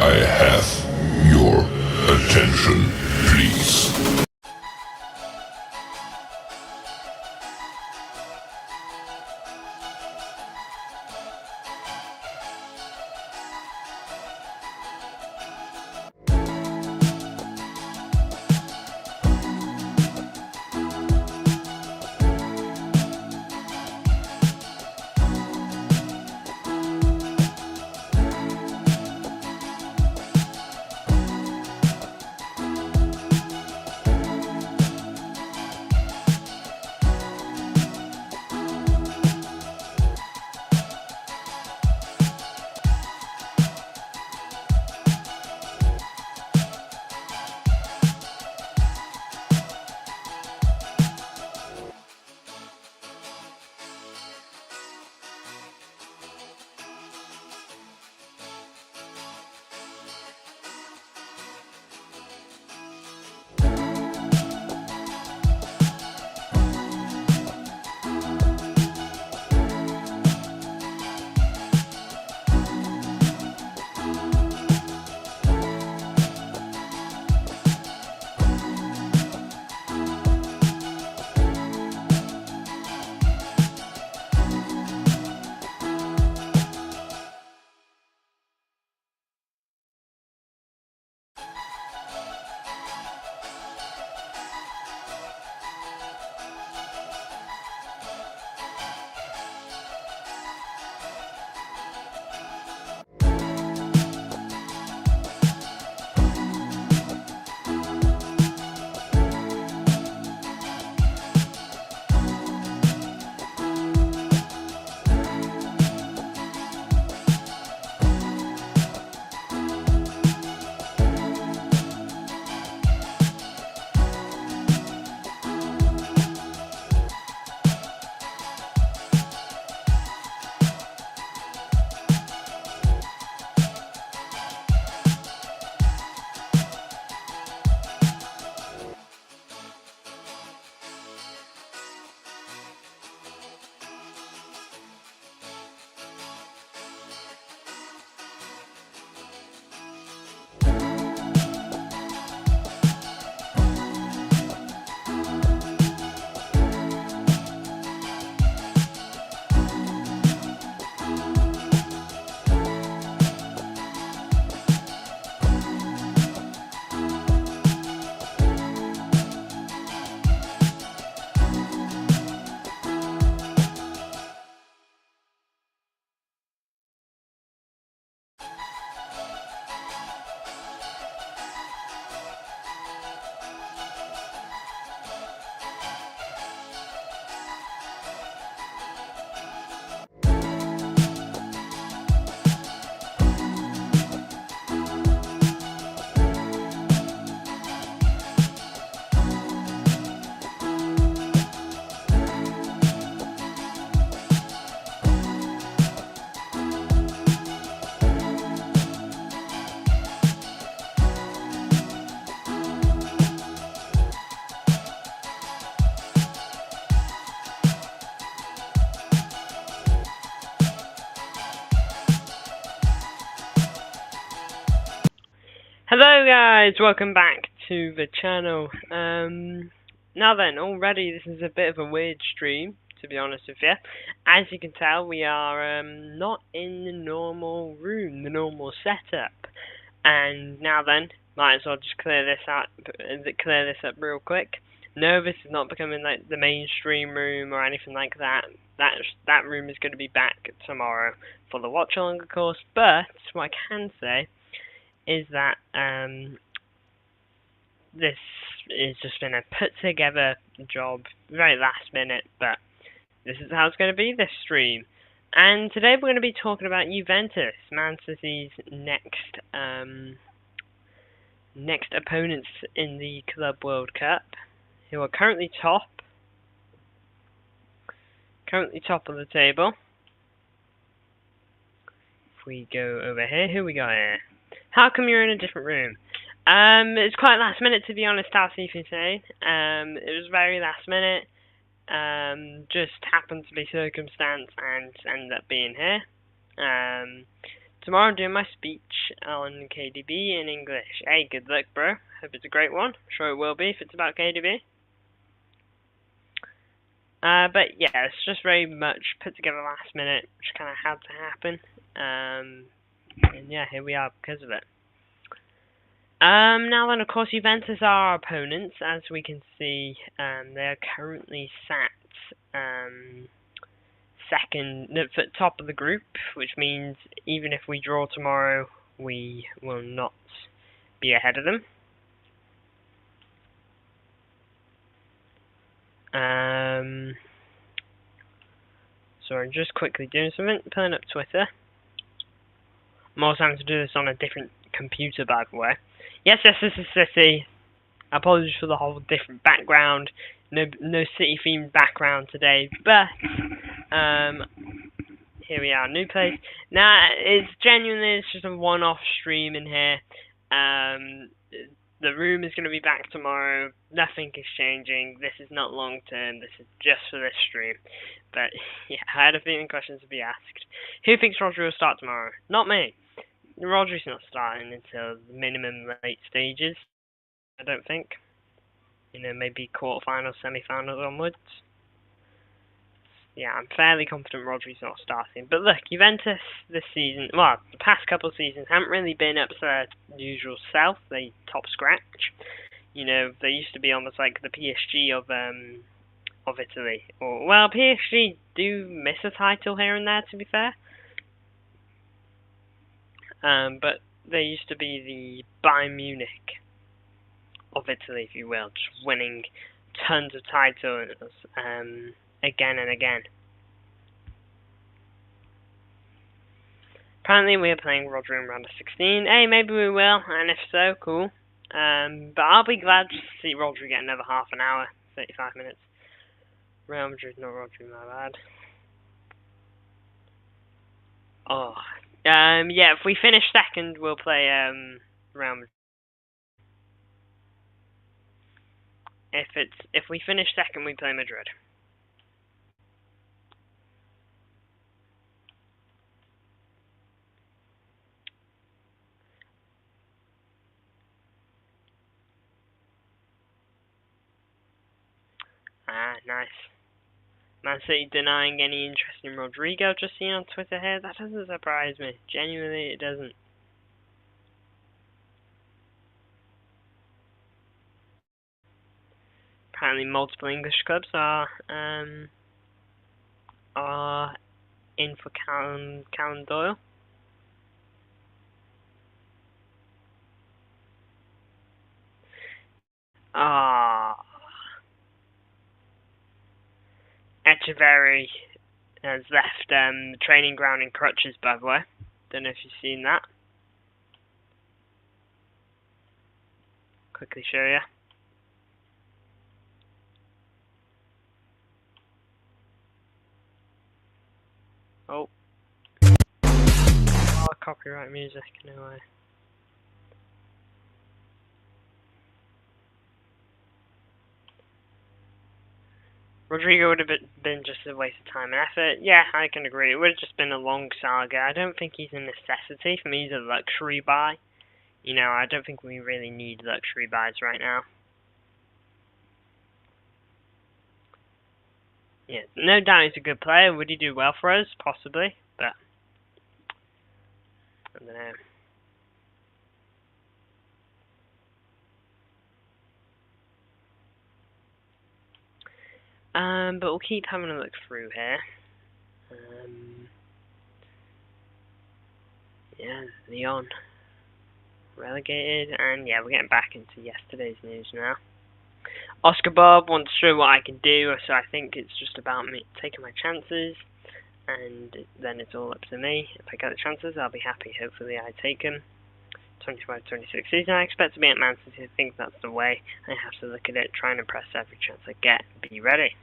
I have your attention, please? Hello guys, welcome back to the channel. Now then, already this is a bit of a weird stream, to be honest with you. As you can tell, we are not in the normal room, the normal setup. And now then, might as well just clear this up real quick. No, this is not becoming like the mainstream room or anything like that. That room is going to be back tomorrow for the watch along, of course. But what I can say is that this has just been a put together job, very last minute, but this is how it's going to be, this stream. And today we're going to be talking about Juventus, Man City's next opponents in the Club World Cup, who are currently top of the table. If we go over here, who we got here? How come you're in a different room? It's quite last minute, to be honest, I'll see if you say. It was very last minute. Just happened to be circumstance and ended up being here. To tomorrow I'm doing my speech on KDB in English. Hey, good luck, bro. Hope it's a great one. I'm sure it will be if it's about KDB. But yeah, it's just very much put together last minute, which kind of had to happen. And yeah, here we are because of it. Now then, of course, Juventus are our opponents. As we can see, they are currently sat second, at top of the group, which means even if we draw tomorrow, we will not be ahead of them. So I'm just quickly doing something, pulling up Twitter. I'm also having to do this on a different computer, by the way. Yes, this is City. Apologies for the whole different background. No City themed background today, but here we are, new place. Now it's just a one-off stream in here. The room is going to be back tomorrow. Nothing is changing. This is not long term. This is just for this stream. But yeah, I had a feeling questions would be asked. Who thinks Rodri will start tomorrow? Not me. Rodri's not starting until the minimum late stages, I don't think. You know, maybe quarterfinals, semi-finals onwards. Yeah, I'm fairly confident Rodri's not starting. But look, Juventus this season, well, the past couple of seasons haven't really been up to their usual self. They top scratch. You know, they used to be almost like the PSG of Italy. Or, well, PSG do miss a title here and there, to be fair. But they used to be the Bayern Munich of Italy, if you will, just winning tons of titles again and again. Apparently we are playing Rodri in round of 16. Hey, maybe we will, and if so, cool. But I'll be glad to see Rodri get another half an hour, 35 minutes. Real Madrid, not Rodri, my bad. Oh, yeah, if we finish second, we'll play Real Madrid. If we finish second, we play Madrid. Ah, nice. Man City denying any interest in Rodrigo, just seen on Twitter here. That doesn't surprise me. Genuinely, it doesn't. Apparently, multiple English clubs are in for Callum Doyle. Echeverry has left the training ground in crutches, by the way. Don't know if you've seen that. Quickly show you. Oh, copyright music, no way. Rodrigo would have been just a waste of time and effort. Yeah, I can agree. It would have just been a long saga. I don't think he's a necessity. For me, he's a luxury buy. You know, I don't think we really need luxury buys right now. Yeah, no doubt he's a good player. Would he do well for us? Possibly, but I don't know. But we'll keep having a look through here. Yeah, Lyon relegated, and yeah, we're getting back into yesterday's news now. Oscar Bob wants to show what I can do, so I think it's just about me taking my chances, and then it's all up to me. If I get the chances, I'll be happy. Hopefully I take them. 25-26 season, I expect to be at Man City. I think that's the way. I have to look at it, try and impress every chance I get, be ready.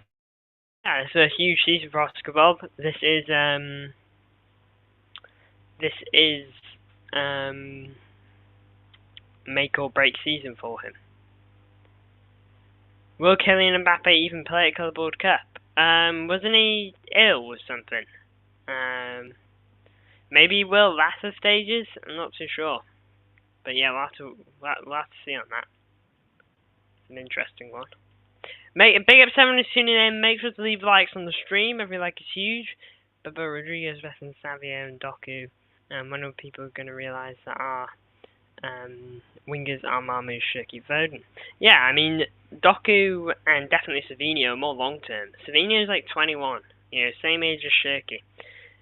Yeah, it's a huge season for Oscar Bob. This is make or break season for him. Will Kylian Mbappe even play at Club World Cup? Wasn't he ill or something? Maybe he will latter stages. I'm not too sure. But yeah, we'll have to see on that. It's an interesting one. Big up to everyone who's tuning in. Make sure to leave likes on the stream. Every like is huge. But Rodriguez, Vesson, Savio, and Doku. When are people going to realise that our wingers are Marmoush, Shirky, Foden? Yeah, I mean, Doku and definitely Savinho are more long term. Savinho's like 21. You know, same age as Shirky.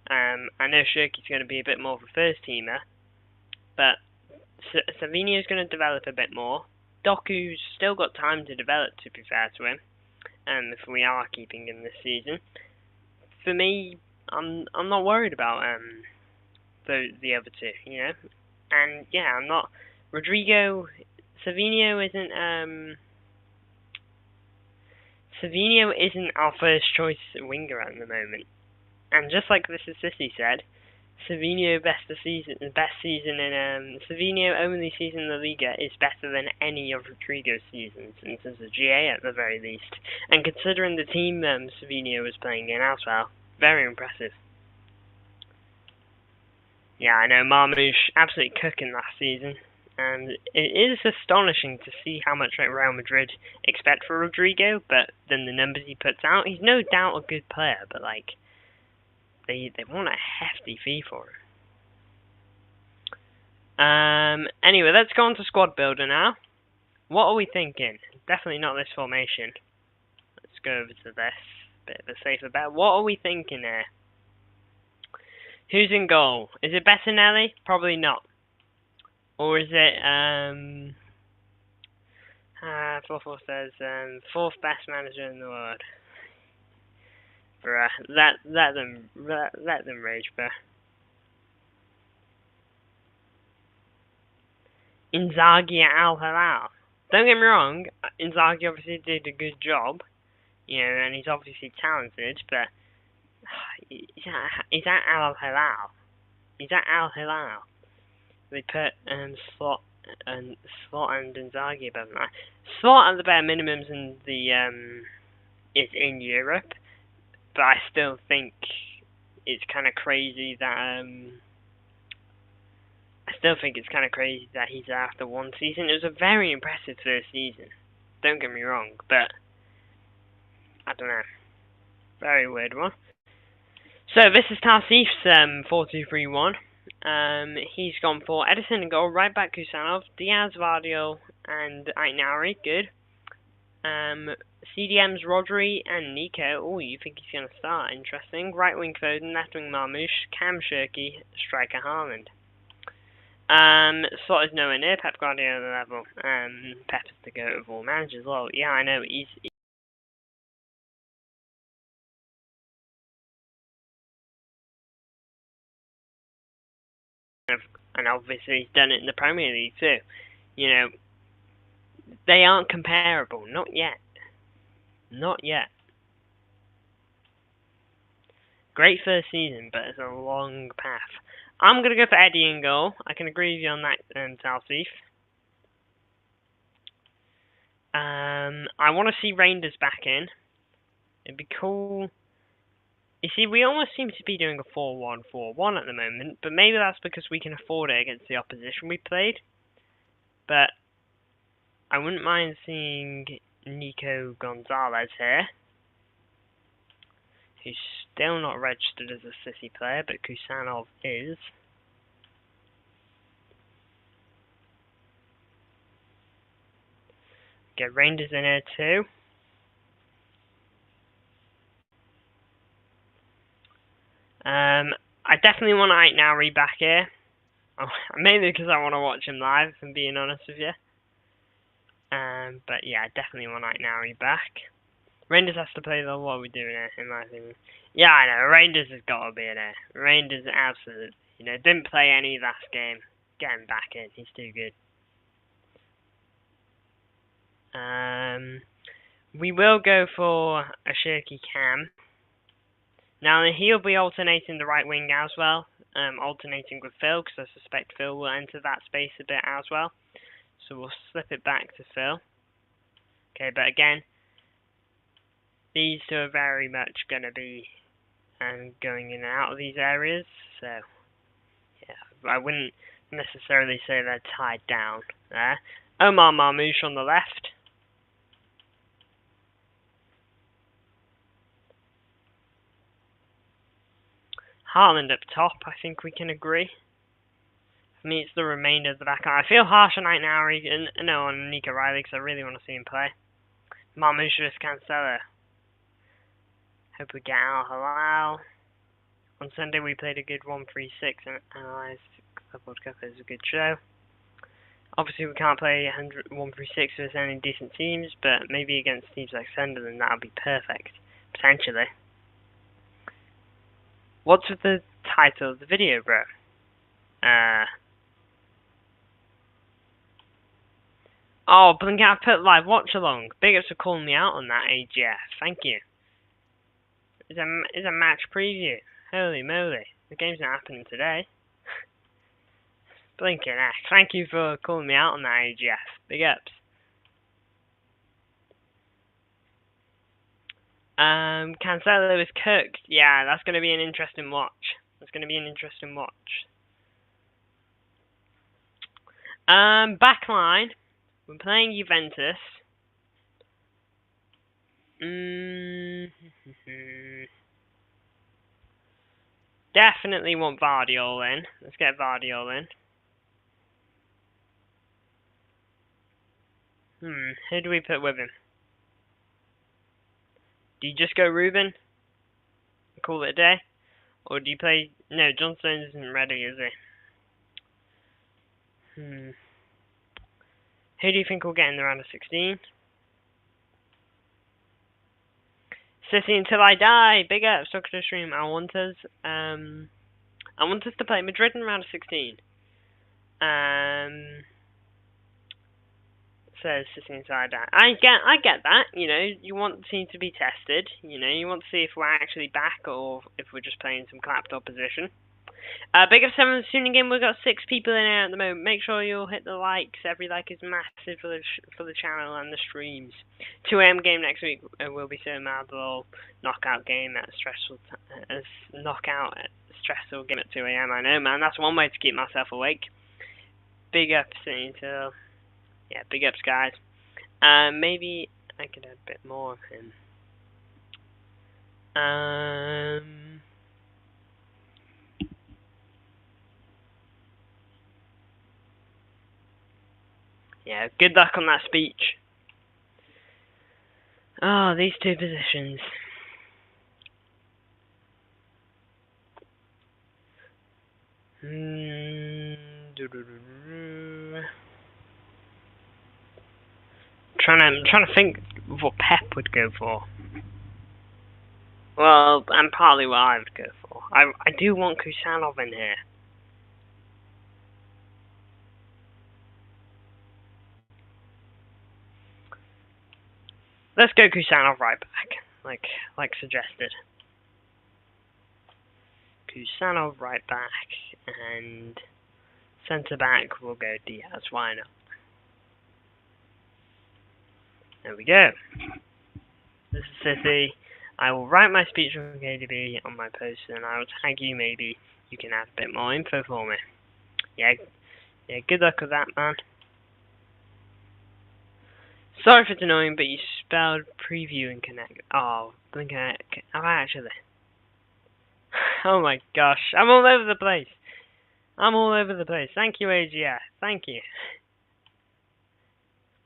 I know Shirky's going to be a bit more of a first teamer. But Savinho's going to develop a bit more. Doku's still got time to develop, to be fair to him, if we are keeping him this season. For me, I'm not worried about the other two, you know. And yeah, I'm not. Savinho isn't our first choice winger at the moment. And just like this is City said, Savinho best season in Savinho only season in the Liga is better than any of Rodrigo's seasons in terms of GA at the very least. And considering the team Savinho was playing in as well, very impressive. Yeah, I know Marmoush absolutely cooking last season, and it is astonishing to see how much Real Madrid expect for Rodrigo, but then the numbers he puts out, he's no doubt a good player, but like they want a hefty fee for him. Anyway, let's go on to squad builder now. What are we thinking? Definitely not this formation. Let's go over to this. Bit of a safer bet. What are we thinking here? Who's in goal? Is it Bettinelli? Probably not. Or is it 44 says fourth best manager in the world. Bruh, let them rage, bruh. Inzaghi at Al Hilal. Don't get me wrong, Inzaghi obviously did a good job, you know, and he's obviously talented, but he's at Al Hilal. He's at Al Hilal. They put Slot and Inzaghi above that. Slot at the bare minimums in the is in Europe. But I still think it's kind of crazy that he's after one season. It was a very impressive first season. Don't get me wrong, but I don't know. Very weird one. So this is Tarsif's 4-2-3-1. He's gone for Edison in goal, right back Kusanov, Diaz, Vardiol, and Aitnari. Good. CDM's Rodri and Nico. Oh, you think he's going to start? Interesting. Right wing Foden, left wing Marmoush, Cam Shirky, striker Haaland. Slot is nowhere near Pep Guardiola level. Pep is the goat of all managers. Well, yeah, I know. And obviously he's done it in the Premier League too. You know, they aren't comparable. Not yet. Not yet. Great first season, but it's a long path. I'm going to go for Eddie in goal. I can agree with you on that, Talsif. I want to see Reinders back in. It'd be cool. You see, we almost seem to be doing a 4-1-4-1 at the moment, but maybe that's because we can afford it against the opposition we played. But I wouldn't mind seeing Nico Gonzalez here, who's still not registered as a City player, but Kusanov is. Get Rangers in here too. I definitely want Aitnari back here. Oh, mainly because I want to watch him live, if I'm being honest with you. But yeah, I definitely want Aitnari back. Rangers has to play though. What are we doing here, in my opinion? Yeah, I know. Rangers has got to be in there. Rangers absolutely. You know, didn't play any last game. Get him back in. He's too good. We will go for a Shirky Cam. Now he'll be alternating the right wing as well. Alternating with Phil, because I suspect Phil will enter that space a bit as well. So we'll slip it back to Phil. Okay, but again, these two are very much going to be going in and out of these areas. So I wouldn't necessarily say they're tied down there. Omar Marmouche on the left. Haaland up top, I think we can agree. For me, it's the remainder of the back line. I feel harsh on on Nico Riley because I really want to see him play. Marmouche vs Cancelo. Hope we get Al Hilal. On Sunday we played a good 1-3-6 and analysed the World Cup. It was a good show. Obviously we can't play 1-3-6 with any decent teams, but maybe against teams like Sunderland that would be perfect. Potentially. What's with the title of the video, bro? Oh, blink out, put live watch along. Big ups for calling me out on that, AGF. Thank you. It's a match preview. Holy moly. The game's not happening today. Blinking ass. Thank you for calling me out on that, AGF. Big ups. Cancelo is cooked. Yeah, that's going to be an interesting watch. Backline. We're playing Juventus. Definitely want Vardy all in. Let's get Vardy all in. Who do we put with him? Do you just go Ruben? Call it a day? Or do you play... No, John Stones isn't ready, is he? Who do you think will get in the round of 16? City until I die! Big up, Soccer Stream. I want us to play Madrid in the round of 16. Says City until I die. I get that, you know, you want the team to be tested, you know, you want to see if we're actually back or if we're just playing some clapped opposition. Big up 7 tuning in. We've got 6 people in here at the moment. Make sure you'll hit the likes. Every like is massive for the channel and the streams. 2 AM game next week will be so mad. The little knockout game at stressful stressful game at 2 AM. I know, man. That's one way to keep myself awake. Big ups until big ups, guys. Maybe I could add a bit more of him. Yeah, good luck on that speech. Oh, these 2 positions. I'm trying to think of what Pep would go for. Well, and partly what I would go for. I do want Kusanov in here. Let's go Kusanov right back, like suggested. Kusanov right back, and centre back will go Diaz. Why not? There we go. This is City. I will write my speech from KDB on my post, and I will tag you. Maybe you can add a bit more info for me. Yeah. Good luck with that, man. Sorry if it's annoying, but you spelled preview and connect. Oh, blinking out. Have I actually? Oh my gosh, I'm all over the place. Thank you, AGF. Thank you.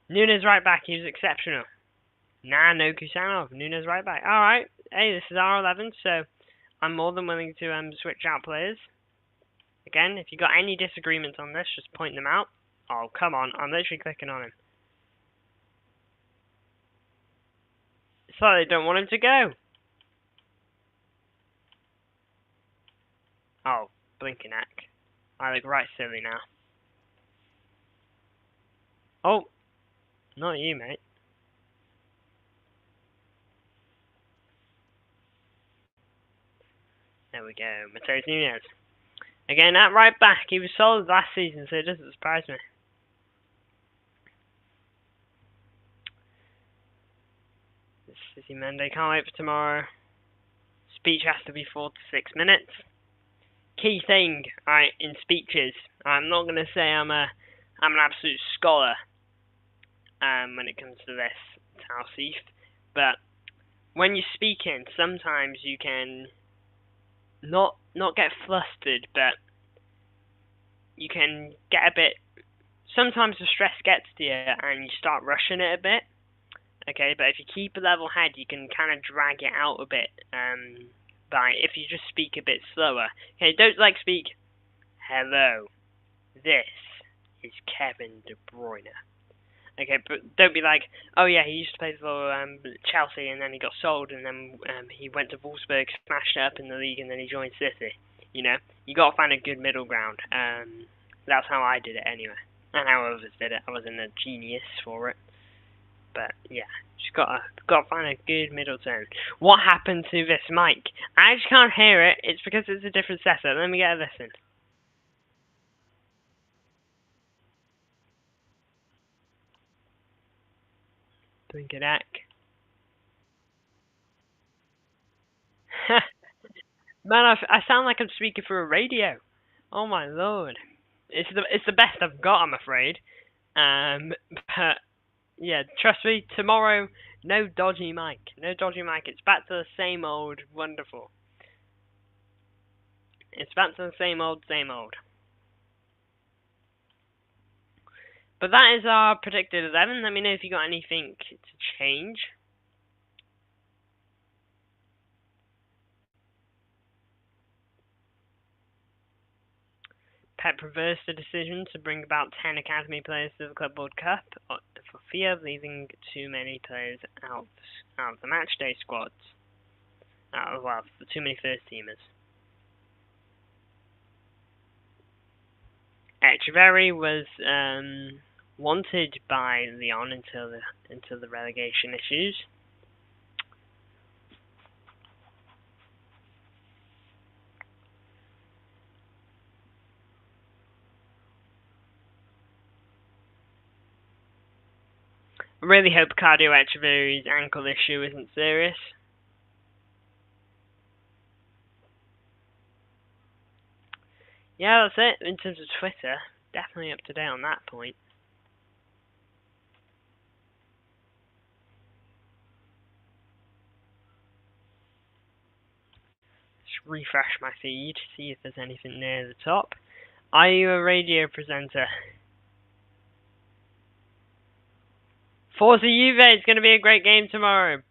Nunes right back. He was exceptional. Nah, no Kusanov. Nunes right back. Alright. Hey, this is R11, so I'm more than willing to switch out players. Again, if you got any disagreements on this, just point them out. Oh, come on. I'm literally clicking on him. It's like they don't want him to go. Oh, blinking heck. I look right silly now. Oh, not you, mate. There we go. Mateus Nunes. Again, at right back. He was solid last season, so it doesn't surprise me. City Monday. Can't wait for tomorrow. Speech has to be 4 to 6 minutes. key thing, right, in speeches. I'm not gonna say I'm an absolute scholar when it comes to this, Talseef, but when you're speaking, sometimes you can not get flustered, but you can get a bit. Sometimes the stress gets to you and you start rushing it a bit. Okay, but if you keep a level head, you can kind of drag it out a bit. By if you just speak a bit slower. Okay, don't like speak. Hello, this is Kevin De Bruyne. Okay, but don't be like, oh yeah, he used to play for Chelsea and then he got sold and then he went to Wolfsburg, smashed it up in the league and then he joined City. You know, you got to find a good middle ground. That's how I did it anyway, and how others did it. I wasn't a genius for it, but yeah, just gotta find a good middle tone. What happened to this mic? I just can't hear it. It's because it's a different setup. Let me get a listen. Blink-a-dack. Man, I sound like I'm speaking through a radio. Oh my lord, it's the best I've got, I'm afraid. But yeah, trust me, tomorrow, no dodgy mic. No dodgy mic. It's back to the same old wonderful. It's back to the same old, same old. But that is our predicted 11. Let me know if you got anything to change. Pep reversed the decision to bring about 10 academy players to the Club World Cup for fear of leaving too many players out of the matchday squads. Well, too many first teamers. Echeverry was wanted by Lyon until the relegation issues. I really hope Cardio Echeverry's ankle issue isn't serious. Yeah, that's it in terms of Twitter. Definitely up to date on that point. Just refresh my feed, see if there's anything near the top. Are you a radio presenter? Forza Juve, it's going to be a great game tomorrow.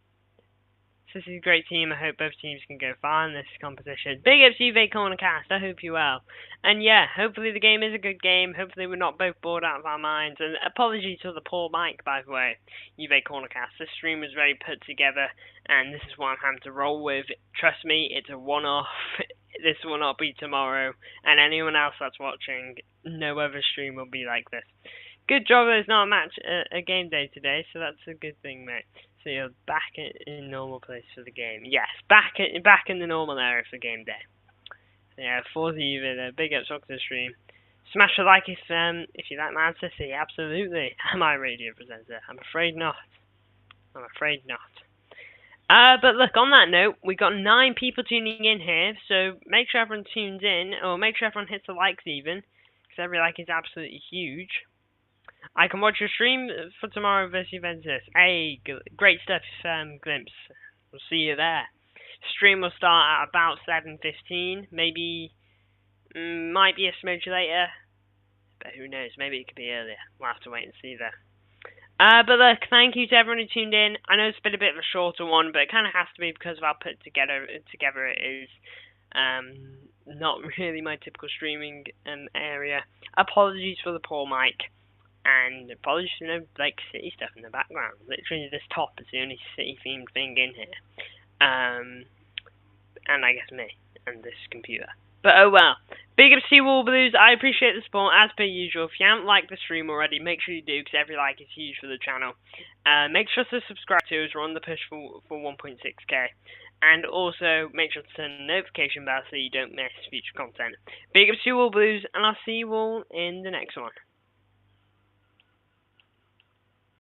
This is a great team. I hope both teams can go far in this competition. Big ups Juve Cornercast. I hope you well. And yeah, hopefully the game is a good game. Hopefully we're not both bored out of our minds. And apologies to the poor mic, by the way. Juve Cornercast. This stream was very put together, and this is what I'm having to roll with. Trust me, it's a one-off. This will not be tomorrow. And anyone else that's watching, no other stream will be like this. Good job there's not a game day today, so that's a good thing, mate. So you're back in normal place for the game. Yes, back in the normal area for game day. So yeah, Forza Juve there. Big up Soccer stream. Smash the like if you like Man City. Absolutely. Am I a radio presenter? I'm afraid not. I'm afraid not. But look, on that note, we got 9 people tuning in here, so make sure everyone tunes in, or make sure everyone hits the likes even, because every like is absolutely huge. I can watch your stream for tomorrow versus Juventus. Hey, great stuff, Glimpse. We'll see you there. Stream will start at about 7:15. Maybe, might be a smidge later. But who knows, maybe it could be earlier. We'll have to wait and see there. But look, thank you to everyone who tuned in. I know it's been a bit of a shorter one, but it kind of has to be because of how put together it is. Not really my typical streaming area. Apologies for the poor mic. And apologies for no like City stuff in the background. Literally this top is the only City themed thing in here. And I guess me and this computer. But oh well. Big up to Wall Blues. I appreciate the support as per usual. If you haven't liked the stream already, make sure you do, because every like is huge for the channel. Make sure to subscribe to us. We're on the push for 1.6k. And also make sure to turn the notification bell so you don't miss future content. Big up to Wall Blues, and I'll see you all in the next one.